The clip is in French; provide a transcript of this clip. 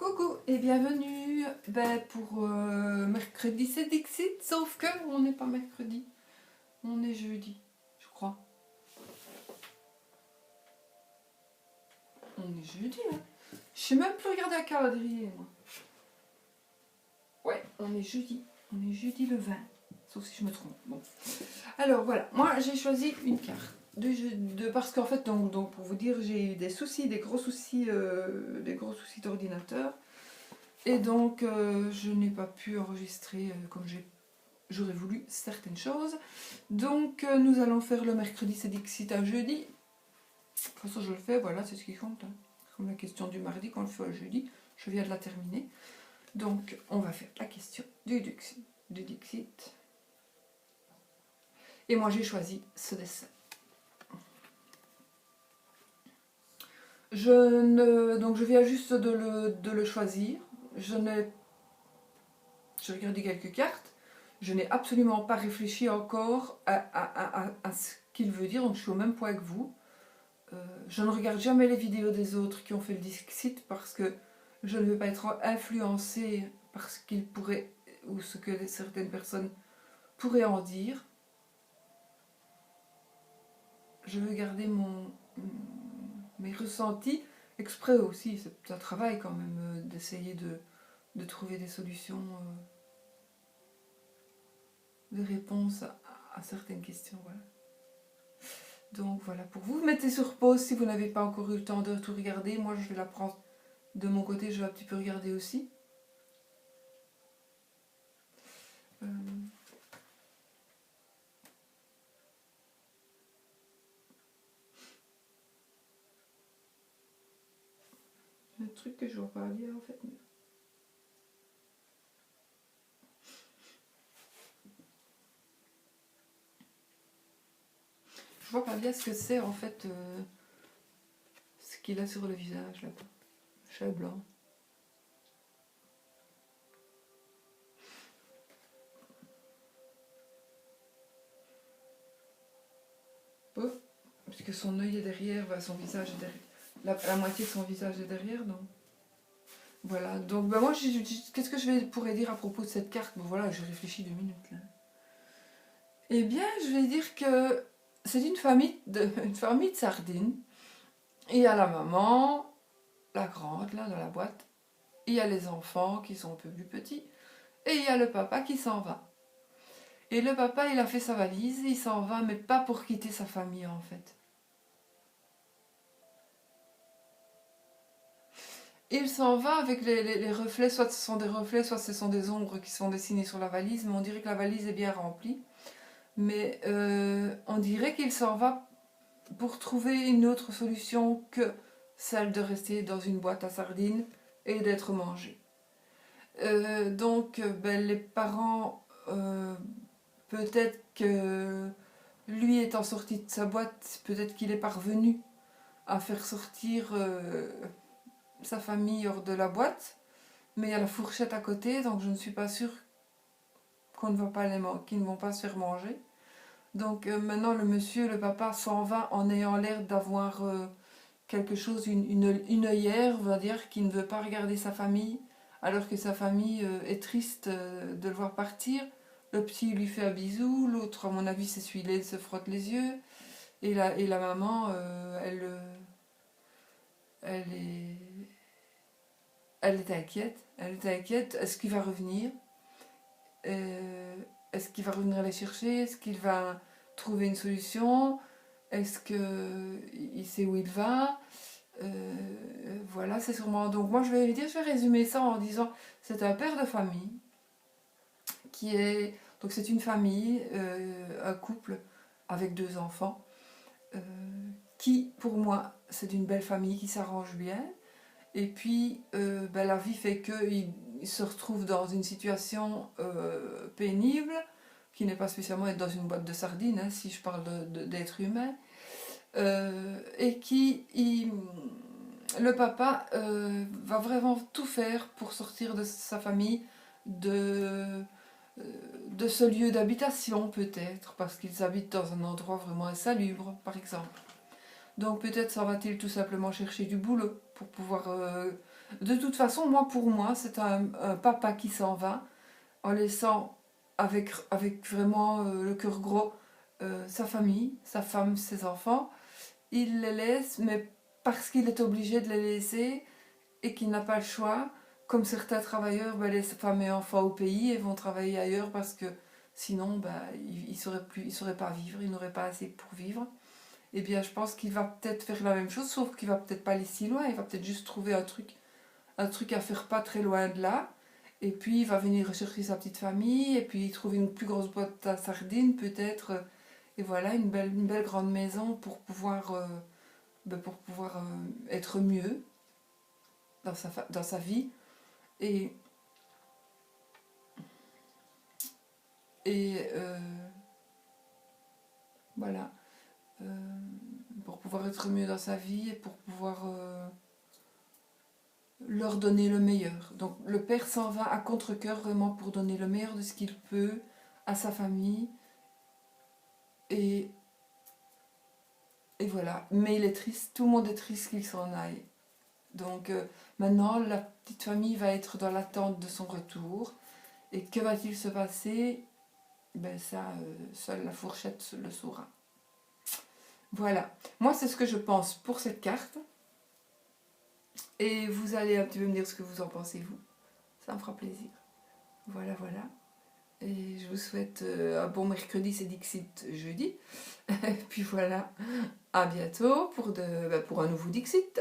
Coucou et bienvenue pour mercredi c'est Dixit, sauf que on n'est pas mercredi, on est jeudi, je crois. On est jeudi, hein. Je sais même plus regarder la calendrier, moi. Ouais, on est jeudi le 20, sauf si je me trompe. Bon. Alors voilà, moi j'ai choisi une carte. Parce qu'en fait, donc pour vous dire, j'ai eu des soucis, des gros soucis d'ordinateur. Et donc, je n'ai pas pu enregistrer comme j'aurais voulu certaines choses. Donc, nous allons faire le mercredi, c'est Dixit à jeudi. Comme ça, je le fais, voilà, c'est ce qui compte. Hein. Comme la question du mardi, quand on le fait à jeudi, je viens de la terminer. Donc, on va faire la question du Dixit. Et moi, j'ai choisi ce dessin. Donc, je viens juste de le choisir. J'ai regardé quelques cartes. Je n'ai absolument pas réfléchi encore à ce qu'il veut dire, donc je suis au même point que vous. Je ne regarde jamais les vidéos des autres qui ont fait le Dixit parce que je ne veux pas être influencée par ce qu'ils pourraient ou ce que certaines personnes pourraient en dire. Je veux garder mes ressentis exprès aussi. C'est un travail quand même d'essayer de trouver des solutions, des réponses à certaines questions. Voilà. Donc voilà, pour vous, mettez sur pause si vous n'avez pas encore eu le temps de tout regarder. Moi, je vais la prendre de mon côté, je vais un petit peu regarder aussi. Un truc que je vois pas bien en fait. Je vois pas bien ce que c'est en fait, ce qu'il a sur le visage là-bas. Cheveux blanc. Oh, parce que son œil est derrière, son visage est derrière. La moitié de son visage est derrière, donc. Voilà, donc moi, qu'est-ce que pourrais dire à propos de cette carte? Bon voilà, j'ai réfléchi 2 minutes là. Eh bien, je vais dire que c'est une famille de sardines. Il y a la maman, la grande là dans la boîte. Il y a les enfants qui sont un peu plus petits. Et il y a le papa qui s'en va. Et le papa, il a fait sa valise, il s'en va, mais pas pour quitter sa famille en fait. Il s'en va avec les reflets, soit ce sont des reflets, soit ce sont des ombres qui sont dessinées sur la valise, mais on dirait que la valise est bien remplie. Mais on dirait qu'il s'en va pour trouver une autre solution que celle de rester dans une boîte à sardines et d'être mangé. Donc les parents, peut-être que lui étant sorti de sa boîte, peut-être qu'il est parvenu à faire sortir sa famille hors de la boîte, mais il y a la fourchette à côté, donc je ne suis pas sûre qu'ils ne vont pas se faire manger. Donc maintenant le papa s'en va en ayant l'air d'avoir quelque chose, une œillère, on va dire, qui ne veut pas regarder sa famille, alors que sa famille est triste de le voir partir. Le petit lui fait un bisou, l'autre à mon avis s'essuie, se frotte les yeux, et la maman, elle est inquiète. Elle est inquiète. Est-ce qu'il va revenir? Est-ce qu'il va revenir les chercher? Est-ce qu'il va trouver une solution? Est-ce qu'il sait où il va? Voilà, c'est sûrement. Donc moi je vais résumer ça en disant c'est un père de famille qui est. Donc c'est une famille, un couple avec 2 enfants, qui pour moi c'est une belle famille qui s'arrange bien. Et puis la vie fait qu'il se retrouve dans une situation pénible, qui n'est pas spécialement être dans une boîte de sardines, hein, si je parle d'être humain, et le papa va vraiment tout faire pour sortir de sa famille, de ce lieu d'habitation peut-être, parce qu'ils habitent dans un endroit vraiment insalubre, par exemple. Donc peut-être s'en va-t-il tout simplement chercher du boulot pour pouvoir De toute façon, pour moi, c'est un papa qui s'en va en laissant avec vraiment le cœur gros sa famille, sa femme, ses enfants. Il les laisse, mais parce qu'il est obligé de les laisser et qu'il n'a pas le choix. Comme certains travailleurs laissent femmes et enfants au pays et vont travailler ailleurs parce que sinon ils ne sauraient pas vivre, ils n'auraient pas assez pour vivre. Eh bien, je pense qu'il va peut-être faire la même chose, sauf qu'il va peut-être pas aller si loin, il va peut-être juste trouver un truc à faire pas très loin de là. Et puis, il va venir rechercher sa petite famille, et puis trouver une plus grosse boîte à sardines, peut-être. Et voilà, une belle grande maison pour pouvoir être mieux dans sa vie. Et, et voilà, euh, pour pouvoir être mieux dans sa vie et pour pouvoir leur donner le meilleur. Donc le père s'en va à contre-cœur vraiment pour donner le meilleur de ce qu'il peut à sa famille. Et, et voilà. Mais il est triste, tout le monde est triste qu'il s'en aille. Donc maintenant, la petite famille va être dans l'attente de son retour. Et que va-t-il se passer? Ben ça, seule la fourchette le saura. Voilà. Moi, c'est ce que je pense pour cette carte. Et vous allez un petit peu me dire ce que vous en pensez, vous. Ça me fera plaisir. Voilà, voilà. Et je vous souhaite un bon mercredi, c'est Dixit jeudi. Et puis voilà, à bientôt pour un nouveau Dixit.